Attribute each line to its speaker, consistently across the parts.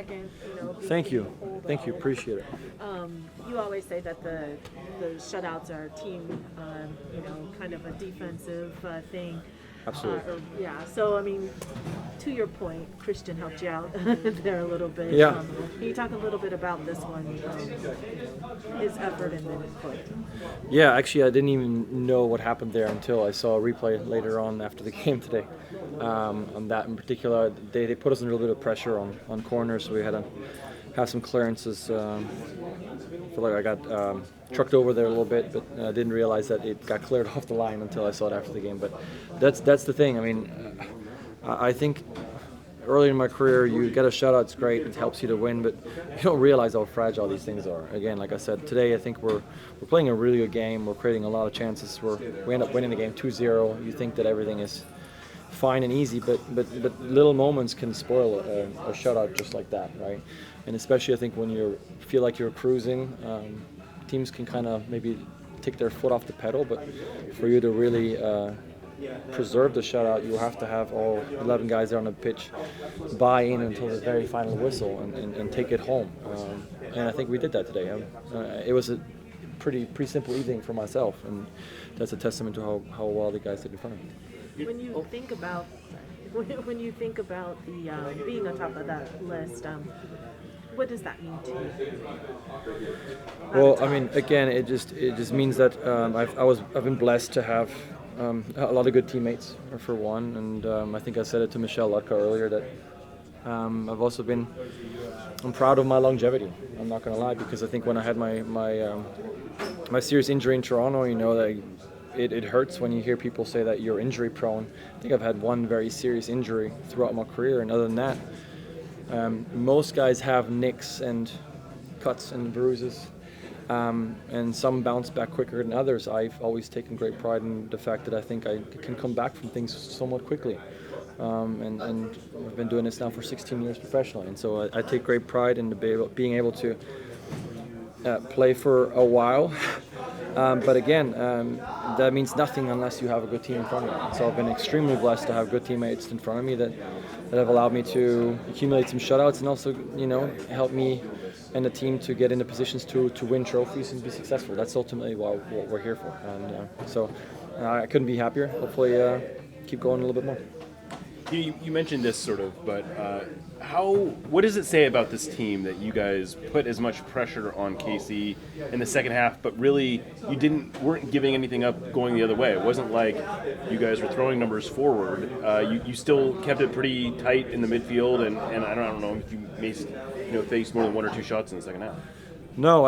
Speaker 1: second,
Speaker 2: Thank you.
Speaker 1: hold
Speaker 2: Thank you.
Speaker 1: on.
Speaker 2: Appreciate it.
Speaker 1: You always say that the shutouts are team, kind of a defensive thing.
Speaker 2: Absolutely.
Speaker 1: So I mean, to your point, Christian helped you out there a little bit.
Speaker 2: Yeah.
Speaker 1: Can you talk a little bit about this one, his effort and then his play?
Speaker 2: Yeah, actually, I didn't even know what happened there until I saw a replay later on after the game today. On that in particular, they put us in a little bit of pressure on corners, so we had to have some clearances. I feel like I got trucked over there a little bit, but I didn't realize that it got cleared off the line until I saw it after the game. But that's the thing. I mean, I think early in my career, you get a shutout, it's great, it helps you to win, but you don't realize how fragile these things are. Again, like I said, today I think we're playing a really good game, we're creating a lot of chances, we end up winning the game 2-0. You think that everything is fine and easy, but little moments can spoil a shutout just like that, right? And especially I think when you feel like you're cruising, teams can kind of maybe take their foot off the pedal, but for you to really preserve the shutout, you have to have all 11 guys there on the pitch buy in until the very final whistle and take it home. And I think we did that today. It was a pretty simple evening for myself, and that's a testament to how well the guys did in front of me.
Speaker 1: When you think about the being on top of that list, what does that mean to you?
Speaker 2: Well, I mean, again, it just means that I've been blessed to have a lot of good teammates, for one, and I think I said it to Michelle Lutka earlier that I've also I'm proud of my longevity. I'm not going to lie, because I think when I had my serious injury in Toronto, that it hurts when you hear people say that you're injury prone. I think I've had one very serious injury throughout my career, and other than that, most guys have nicks and cuts and bruises, and some bounce back quicker than others. I've always taken great pride in the fact that I think I can come back from things somewhat quickly, and I've been doing this now for 16 years professionally, and so I take great pride in being able to play for a while. But again, that means nothing unless you have a good team in front of you. So I've been extremely blessed to have good teammates in front of me that have allowed me to accumulate some shutouts and also, help me and the team to get into positions to win trophies and be successful. That's ultimately what we're here for. And so I couldn't be happier. Hopefully keep going a little bit more.
Speaker 3: You mentioned this sort of, but what does it say about this team that you guys put as much pressure on Casey in the second half, but really you weren't giving anything up going the other way? It wasn't like you guys were throwing numbers forward. You still kept it pretty tight in the midfield, and I don't know if you faced more than one or two shots in the second half.
Speaker 2: No,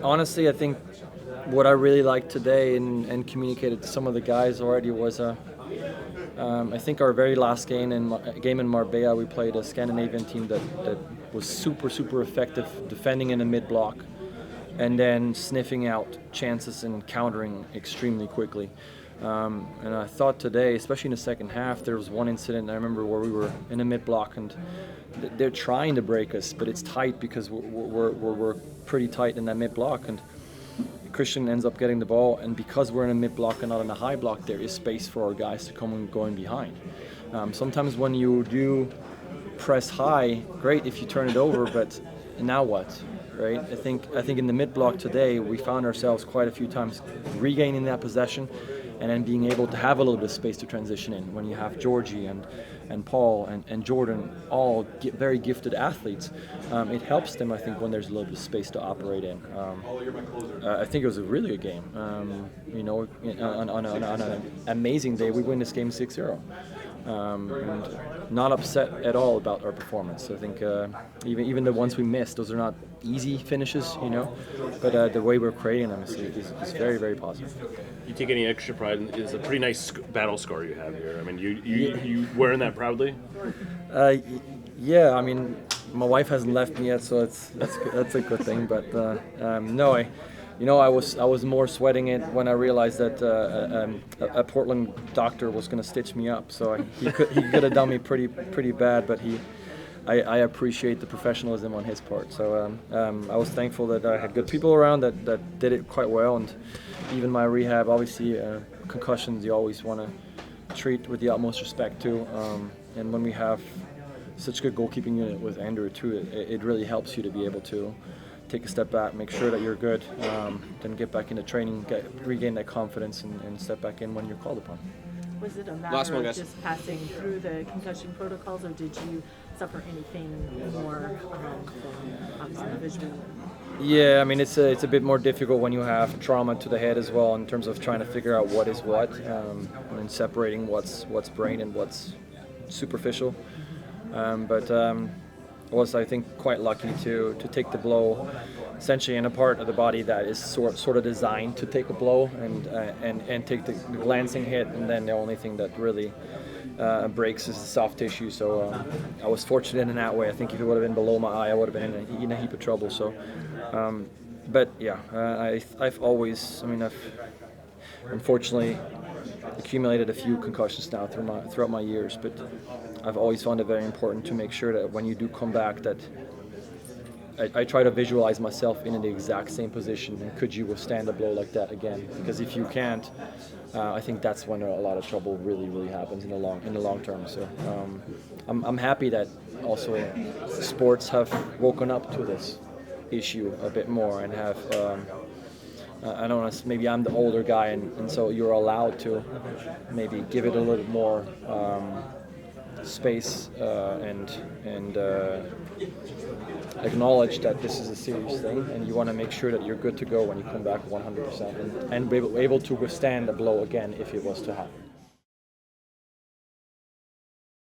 Speaker 2: honestly, I think what I really liked today and communicated to some of the guys already was I think our very last game in Marbella, we played a Scandinavian team that was super effective defending in the mid block, and then sniffing out chances and countering extremely quickly. And I thought today, especially in the second half, there was one incident I remember where we were in the mid block and they're trying to break us, but it's tight because we're pretty tight in that mid block, and Christian ends up getting the ball, and because we're in a mid block and not in a high block, there is space for our guys to come and go in behind. Sometimes when you do press high, great if you turn it over, but now what, right? I think in the mid block today, we found ourselves quite a few times regaining that possession and then being able to have a little bit of space to transition in. When you have Georgie and Paul and Jordan, all very gifted athletes, it helps them, I think, when there's a little bit of space to operate in. I think it was a really good game. On an amazing day, we win this game 6-0. And not upset at all about our performance. I think even the ones we missed, those are not easy finishes, but the way we're creating them is very positive.
Speaker 3: You take any extra pride in it's a pretty nice battle scar you have here. I mean, you wearing that proudly?
Speaker 2: Yeah, I mean, my wife hasn't left me yet, so that's a good thing. But no, I was more sweating it when I realized that a Portland doctor was going to stitch me up. So he could have done me pretty bad, but I appreciate the professionalism on his part. So I was thankful that I had good people around that did it quite well, and even my rehab. Obviously, concussions you always want to treat with the utmost respect too. And when we have such good goalkeeping unit with Andrew too. It really helps you to be able to take a step back, make sure that you're good, then get back into training, regain that confidence, and step back in when you're called upon.
Speaker 1: Was it a
Speaker 4: Last
Speaker 1: matter
Speaker 4: one,
Speaker 1: of
Speaker 4: guys.
Speaker 1: just passing through the concussion protocols, or did you suffer anything more from obviously the visual?
Speaker 2: Yeah, I mean it's a bit more difficult when you have trauma to the head as well in terms of trying to figure out what is what, and separating what's brain and what's superficial. But I was, I think, quite lucky to take the blow essentially in a part of the body that is sort of designed to take a blow and take the glancing hit, and then the only thing that really breaks is the soft tissue. So I was fortunate in that way. I think if it would have been below my eye, I would have been in a heap of trouble. So, but yeah, I've always, I mean, I've unfortunately accumulated a few concussions now throughout my years, but I've always found it very important to make sure that when you do come back, that I try to visualize myself in the exact same position, and could you withstand a blow like that again? Because if you can't, I think that's when a lot of trouble really happens in the long term. So I'm happy that also sports have woken up to this issue a bit more and have. I don't know, maybe I'm the older guy, and so you're allowed to maybe give it a little more space and acknowledge that this is a serious thing, and you want to make sure that you're good to go when you come back 100% and be able to withstand a blow again if it was to happen.